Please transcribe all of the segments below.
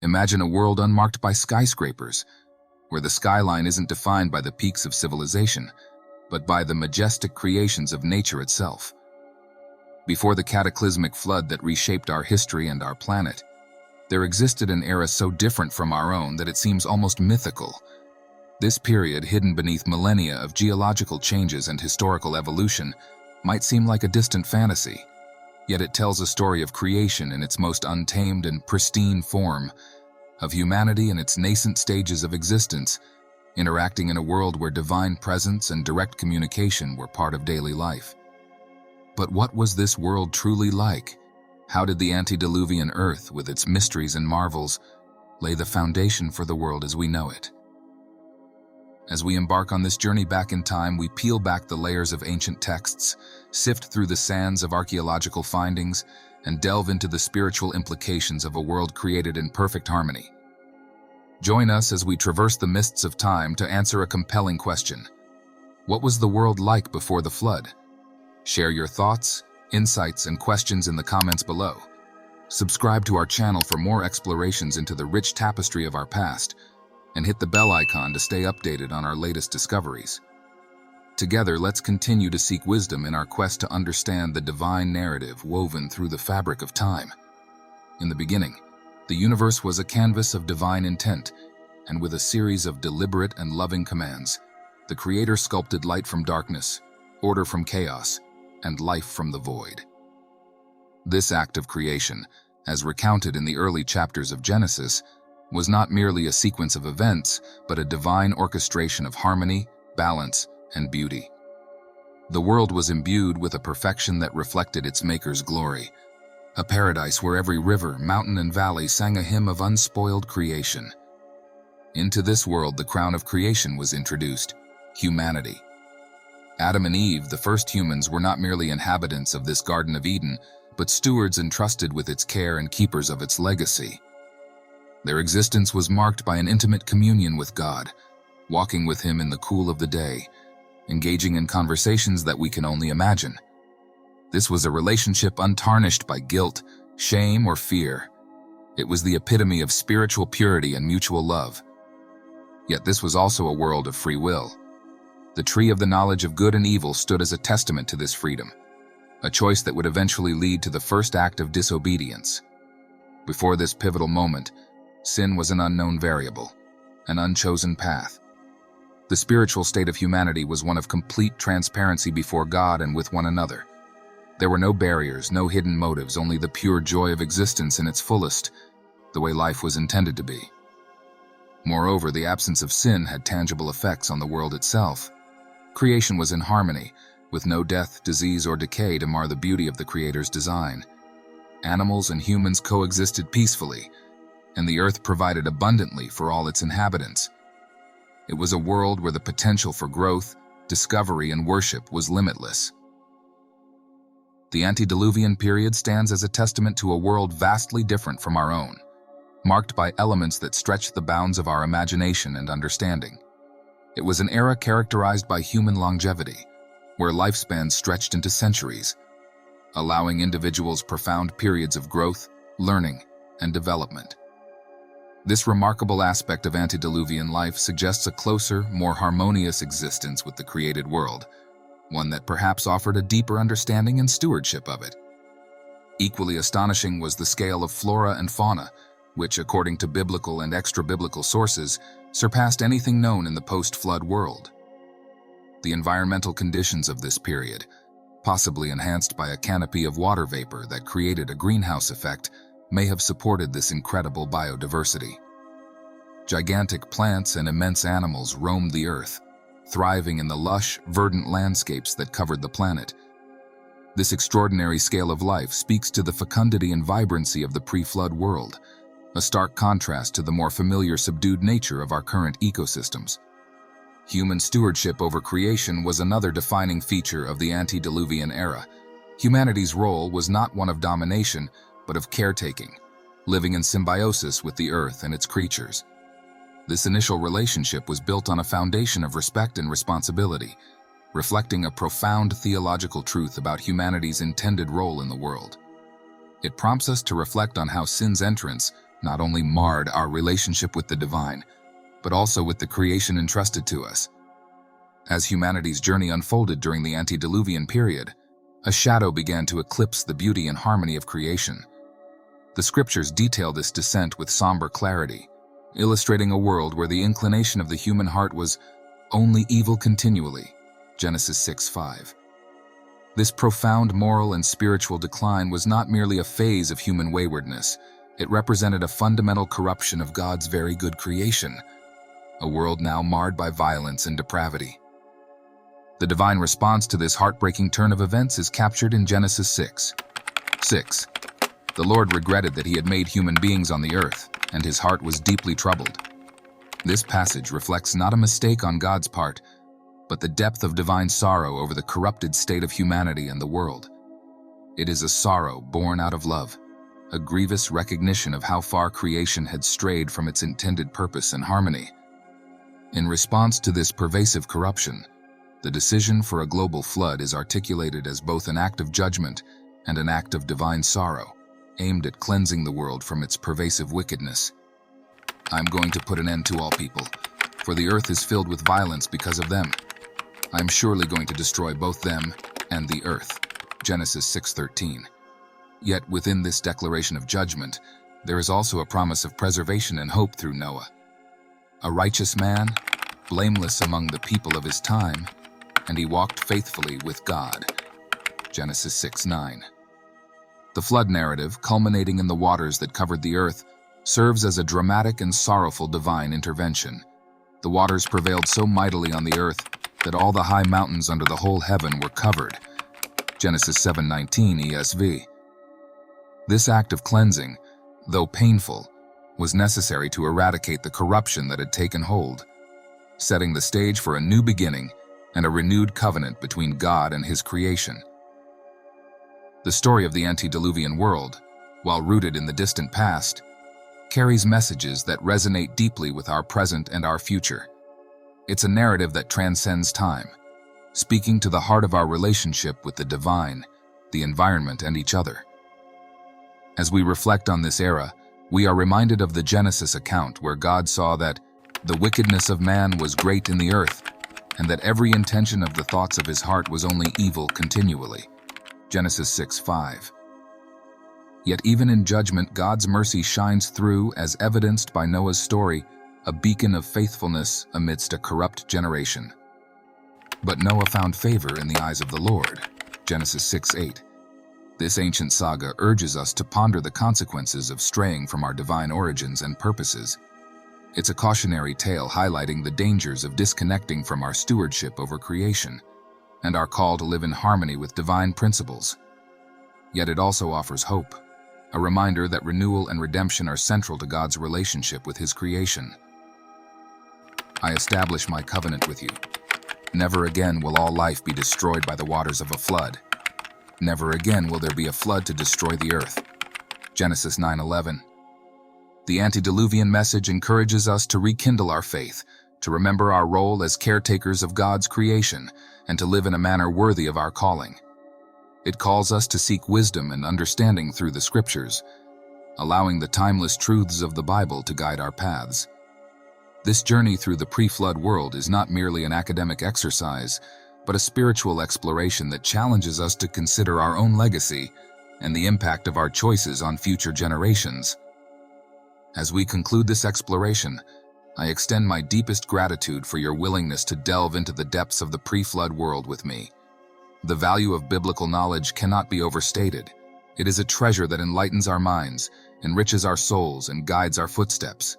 Imagine a world unmarked by skyscrapers, where the skyline isn't defined by the peaks of civilization, but by the majestic creations of nature itself. Before the cataclysmic flood that reshaped our history and our planet, there existed an era so different from our own that it seems almost mythical. This period, hidden beneath millennia of geological changes and historical evolution, might seem like a distant fantasy, yet it tells a story of creation in its most untamed and pristine form, of humanity in its nascent stages of existence, interacting in a world where divine presence and direct communication were part of daily life. But what was this world truly like? How did the antediluvian earth, with its mysteries and marvels, lay the foundation for the world as we know it? As we embark on this journey back in time, we peel back the layers of ancient texts, sift through the sands of archaeological findings, and delve into the spiritual implications of a world created in perfect harmony. Join us as we traverse the mists of time to answer a compelling question. What was the world like before the flood? Share your thoughts, insights, and questions in the comments below. Subscribe to our channel for more explorations into the rich tapestry of our past, and hit the bell icon to stay updated on our latest discoveries. Together, let's continue to seek wisdom in our quest to understand the divine narrative woven through the fabric of time. In the beginning, the universe was a canvas of divine intent, and with a series of deliberate and loving commands, the Creator sculpted light from darkness, order from chaos, and life from the void. This act of creation, as recounted in the early chapters of Genesis, was not merely a sequence of events, but a divine orchestration of harmony, balance, and beauty. The world was imbued with a perfection that reflected its Maker's glory, a paradise where every river, mountain, and valley sang a hymn of unspoiled creation. Into this world, the crown of creation was introduced: humanity. Adam and Eve, the first humans, were not merely inhabitants of this Garden of Eden, but stewards entrusted with its care and keepers of its legacy. Their existence was marked by an intimate communion with God, walking with Him in the cool of the day, engaging in conversations that we can only imagine. This was a relationship untarnished by guilt, shame, or fear. It was the epitome of spiritual purity and mutual love. Yet this was also a world of free will. The tree of the knowledge of good and evil stood as a testament to this freedom, a choice that would eventually lead to the first act of disobedience. Before this pivotal moment, sin was an unknown variable, an unchosen path. The spiritual state of humanity was one of complete transparency before God and with one another. There were no barriers, no hidden motives, only the pure joy of existence in its fullest, the way life was intended to be. Moreover, the absence of sin had tangible effects on the world itself. Creation was in harmony, with no death, disease, or decay to mar the beauty of the Creator's design. Animals and humans coexisted peacefully, and the earth provided abundantly for all its inhabitants. It was a world where the potential for growth, discovery, and worship was limitless. The antediluvian period stands as a testament to a world vastly different from our own, marked by elements that stretched the bounds of our imagination and understanding. It was an era characterized by human longevity, where lifespans stretched into centuries, allowing individuals profound periods of growth, learning, and development. This remarkable aspect of antediluvian life suggests a closer, more harmonious existence with the created world, one that perhaps offered a deeper understanding and stewardship of it. Equally astonishing was the scale of flora and fauna, which, according to biblical and extra-biblical sources, surpassed anything known in the post-flood world. The environmental conditions of this period, possibly enhanced by a canopy of water vapor that created a greenhouse effect, may have supported this incredible biodiversity. Gigantic plants and immense animals roamed the earth, thriving in the lush, verdant landscapes that covered the planet. This extraordinary scale of life speaks to the fecundity and vibrancy of the pre-flood world, a stark contrast to the more familiar subdued nature of our current ecosystems. Human stewardship over creation was another defining feature of the antediluvian era. Humanity's role was not one of domination, but of caretaking, living in symbiosis with the earth and its creatures. This initial relationship was built on a foundation of respect and responsibility, reflecting a profound theological truth about humanity's intended role in the world. It prompts us to reflect on how sin's entrance, not only marred our relationship with the divine, but also with the creation entrusted to us. As humanity's journey unfolded during the antediluvian period, a shadow began to eclipse the beauty and harmony of creation. The scriptures detail this descent with somber clarity, illustrating a world where the inclination of the human heart was only evil continually. Genesis 6:5. This profound moral and spiritual decline was not merely a phase of human waywardness. It represented a fundamental corruption of God's very good creation, a world now marred by violence and depravity. The divine response to this heartbreaking turn of events is captured in Genesis 6:6. The Lord regretted that he had made human beings on the earth, and his heart was deeply troubled. This passage reflects not a mistake on God's part, but the depth of divine sorrow over the corrupted state of humanity and the world. It is a sorrow born out of love, a grievous recognition of how far creation had strayed from its intended purpose and harmony. In response to this pervasive corruption, the decision for a global flood is articulated as both an act of judgment and an act of divine sorrow, aimed at cleansing the world from its pervasive wickedness. "I'm going to put an end to all people, for the earth is filled with violence because of them. I am surely going to destroy both them and the earth." Genesis 6:13. Yet within this declaration of judgment, there is also a promise of preservation and hope through Noah. A righteous man, blameless among the people of his time, and he walked faithfully with God. Genesis 6:9. The flood narrative, culminating in the waters that covered the earth, serves as a dramatic and sorrowful divine intervention. The waters prevailed so mightily on the earth that all the high mountains under the whole heaven were covered. Genesis 7:19 ESV. This act of cleansing, though painful, was necessary to eradicate the corruption that had taken hold, setting the stage for a new beginning and a renewed covenant between God and his creation. The story of the antediluvian world, while rooted in the distant past, carries messages that resonate deeply with our present and our future. It's a narrative that transcends time, speaking to the heart of our relationship with the divine, the environment, and each other. As we reflect on this era, we are reminded of the Genesis account where God saw that the wickedness of man was great in the earth, and that every intention of the thoughts of his heart was only evil continually. Genesis 6:5. Yet even in judgment, God's mercy shines through, as evidenced by Noah's story, a beacon of faithfulness amidst a corrupt generation. But Noah found favor in the eyes of the Lord. Genesis 6:8. This ancient saga urges us to ponder the consequences of straying from our divine origins and purposes. It's a cautionary tale highlighting the dangers of disconnecting from our stewardship over creation and our call to live in harmony with divine principles. Yet it also offers hope, a reminder that renewal and redemption are central to God's relationship with his creation. "I establish my covenant with you. Never again will all life be destroyed by the waters of a flood. Never again will there be a flood to destroy the earth." Genesis 9:11. The antediluvian message encourages us to rekindle our faith, to remember our role as caretakers of God's creation, and to live in a manner worthy of our calling. It calls us to seek wisdom and understanding through the scriptures, allowing the timeless truths of the Bible to guide our paths. This journey through the pre-flood world is not merely an academic exercise, but a spiritual exploration that challenges us to consider our own legacy and the impact of our choices on future generations. As we conclude this exploration, I extend my deepest gratitude for your willingness to delve into the depths of the pre-flood world with me. The value of biblical knowledge cannot be overstated. It is a treasure that enlightens our minds, enriches our souls, and guides our footsteps.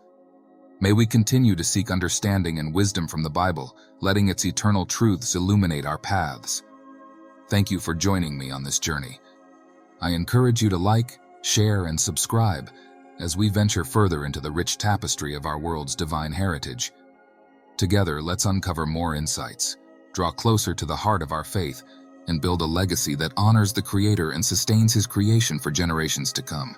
May we continue to seek understanding and wisdom from the Bible, letting its eternal truths illuminate our paths. Thank you for joining me on this journey. I encourage you to like, share, and subscribe as we venture further into the rich tapestry of our world's divine heritage. Together, let's uncover more insights, draw closer to the heart of our faith, and build a legacy that honors the Creator and sustains his creation for generations to come.